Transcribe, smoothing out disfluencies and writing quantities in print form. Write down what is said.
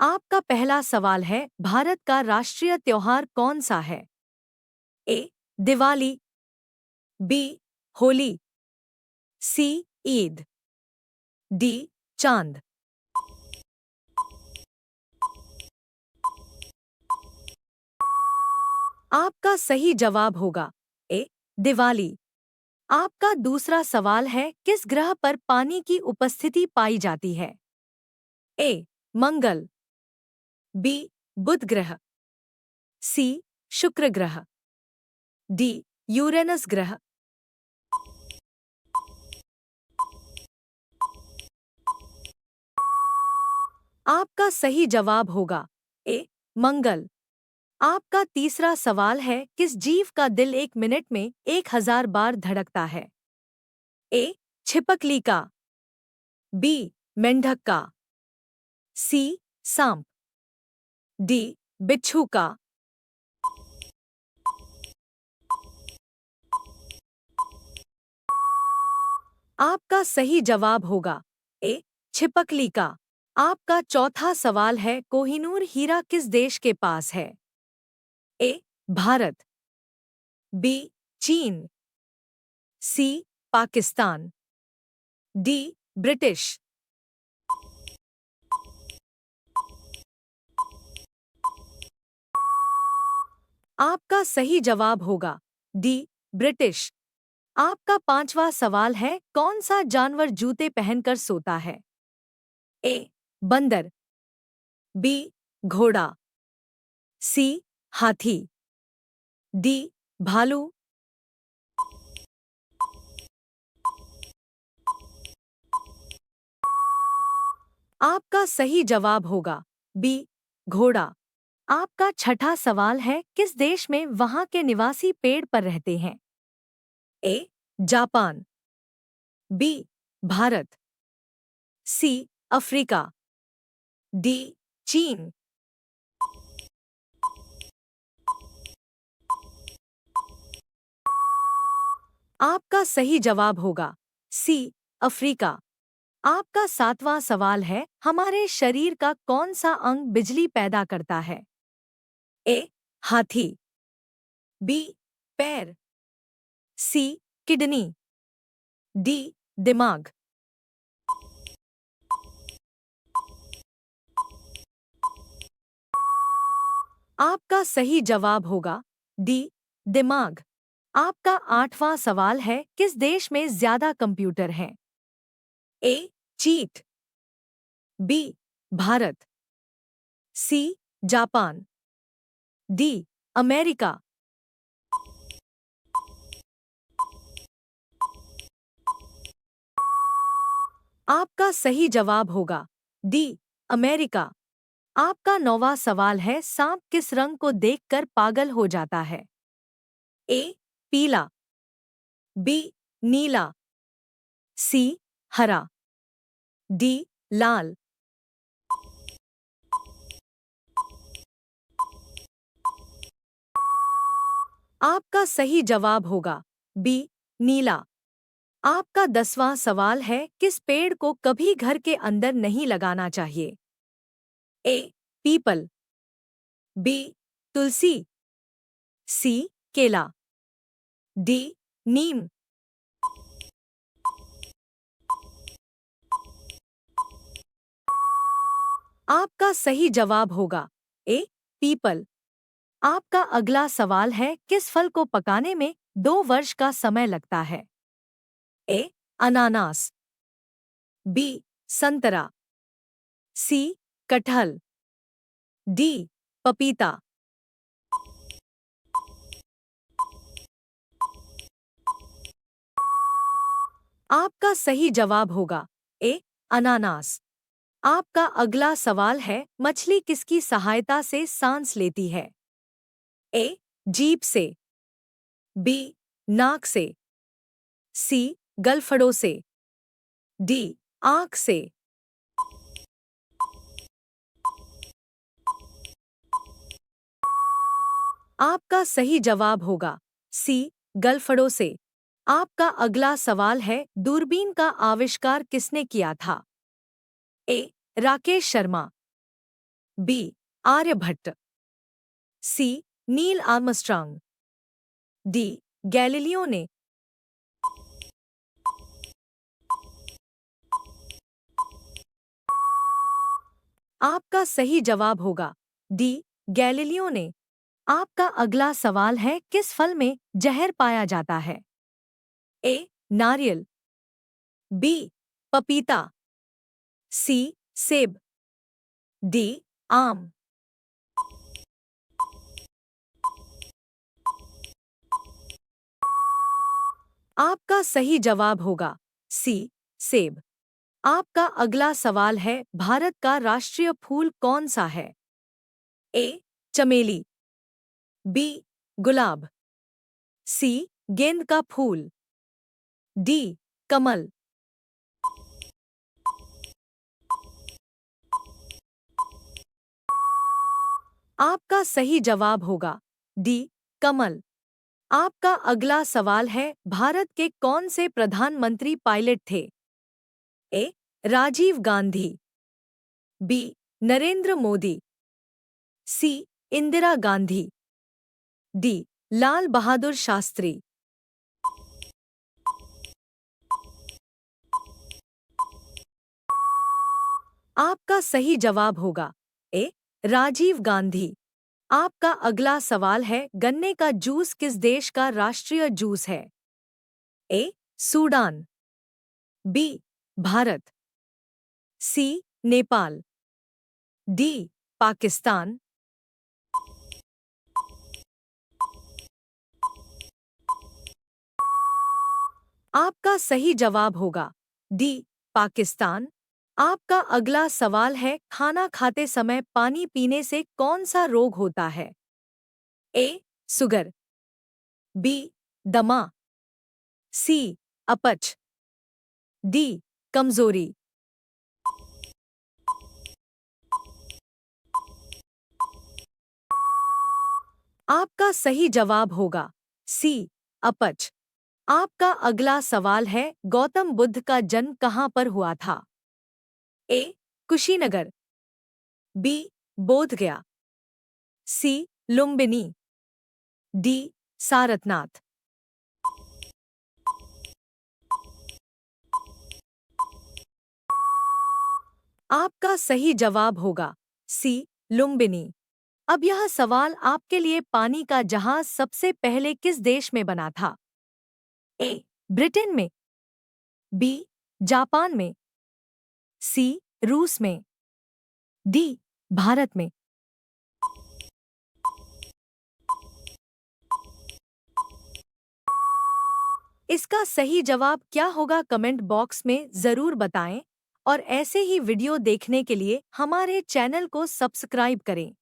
आपका पहला सवाल है, भारत का राष्ट्रीय त्योहार कौन सा है? ए. दिवाली, बी. होली, सी. ईद, डी. चांद। आपका सही जवाब होगा ए. दिवाली। आपका दूसरा सवाल है, किस ग्रह पर पानी की उपस्थिति पाई जाती है? ए. मंगल, बी. बुध ग्रह, सी. शुक्र ग्रह, डी. यूरेनस ग्रह। आपका सही जवाब होगा ए. मंगल। आपका तीसरा सवाल है, किस जीव का दिल 1 मिनट में 1000 बार धड़कता है? ए. छिपकली का, बी. मेंढक का, सी. सांप, डी. बिच्छू का। आपका सही जवाब होगा ए. छिपकली का। आपका चौथा सवाल है, कोहिनूर हीरा किस देश के पास है? ए. भारत, बी. चीन, सी. पाकिस्तान, डी. ब्रिटिश। आपका सही जवाब होगा डी. ब्रिटिश। आपका पांचवा सवाल है, कौन सा जानवर जूते पहनकर सोता है? ए. बंदर, बी. घोड़ा, सी. हाथी, डी. भालू। आपका सही जवाब होगा बी. घोड़ा। आपका छठा सवाल है, किस देश में वहां के निवासी पेड़ पर रहते हैं? A. Japan, B. Bharat, C. Africa, D. चीन। आपका सही जवाब होगा सी. अफ्रीका। आपका सातवां सवाल है, हमारे शरीर का कौन सा अंग बिजली पैदा करता है? ए. हाथी, बी. पैर, सी. Kidney, D. दिमाग। आपका सही जवाब होगा डी. दिमाग। आपका आठवां सवाल है, किस देश में ज्यादा कंप्यूटर हैं? ए. चीन, B. Bharat, C. Japan, D. America. आपका सही जवाब होगा डी. अमेरिका। आपका नौवां सवाल है, सांप किस रंग को देखकर पागल हो जाता है? ए. पीला, बी. नीला, सी. हरा, डी. लाल। आपका सही जवाब होगा बी. नीला। आपका 10वां सवाल है, किस पेड़ को कभी घर के अंदर नहीं लगाना चाहिए? ए. पीपल, बी. तुलसी, सी. केला, डी. नीम। आपका सही जवाब होगा ए. पीपल। आपका अगला सवाल है, किस फल को पकाने में 2 वर्ष का समय लगता है? ए. अनानास, बी. संतरा, सी. कटहल, डी. पपीता। आपका सही जवाब होगा ए. अनानास। आपका अगला सवाल है, मछली किसकी सहायता से सांस लेती है? ए. जीभ से, बी. नाक से, सी. गलफड़ों से, डी. आँख से। आपका सही जवाब होगा सी. गलफड़ों से। आपका अगला सवाल है, दूरबीन का आविष्कार किसने किया था? ए. राकेश शर्मा, बी आर्यभट्ट, सी नील आर्मस्ट्रांग, डी गैलीलियो ने। आपका सही जवाब होगा डी गैलीलियो ने। आपका अगला सवाल है, किस फल में जहर पाया जाता है? ए नारियल, बी पपीता, सी सेब, डी आम। आपका सही जवाब होगा सी सेब। आपका अगला सवाल है, भारत का राष्ट्रीय फूल कौन सा है? ए चमेली, बी गुलाब, सी गेंद का फूल, डी कमल। आपका सही जवाब होगा डी कमल। आपका अगला सवाल है, भारत के कौन से प्रधानमंत्री पायलट थे? ए राजीव गांधी, बी नरेंद्र मोदी, सी इंदिरा गांधी, डी लाल बहादुर शास्त्री। आपका सही जवाब होगा ए राजीव गांधी। आपका अगला सवाल है, गन्ने का जूस किस देश का राष्ट्रीय जूस है? ए सूडान, बी भारत, सी नेपाल, डी पाकिस्तान। आपका सही जवाब होगा डी पाकिस्तान। आपका अगला सवाल है, खाना खाते समय पानी पीने से कौन सा रोग होता है? ए सुगर, बी दमा, सी अपच, डी कमजोरी। आपका सही जवाब होगा सी अपच। आपका अगला सवाल है, गौतम बुद्ध का जन्म कहाँ पर हुआ था? ए कुशीनगर, बी बोधगया, सी लुम्बिनी, डी सारनाथ। आपका सही जवाब होगा सी लुम्बिनी। अब यह सवाल आपके लिए, पानी का जहाज सबसे पहले किस देश में बना था? ए ब्रिटेन में, बी जापान में, सी रूस में, डी भारत में। इसका सही जवाब क्या होगा, कमेंट बॉक्स में ज़रूर बताएं और ऐसे ही वीडियो देखने के लिए हमारे चैनल को सब्सक्राइब करें।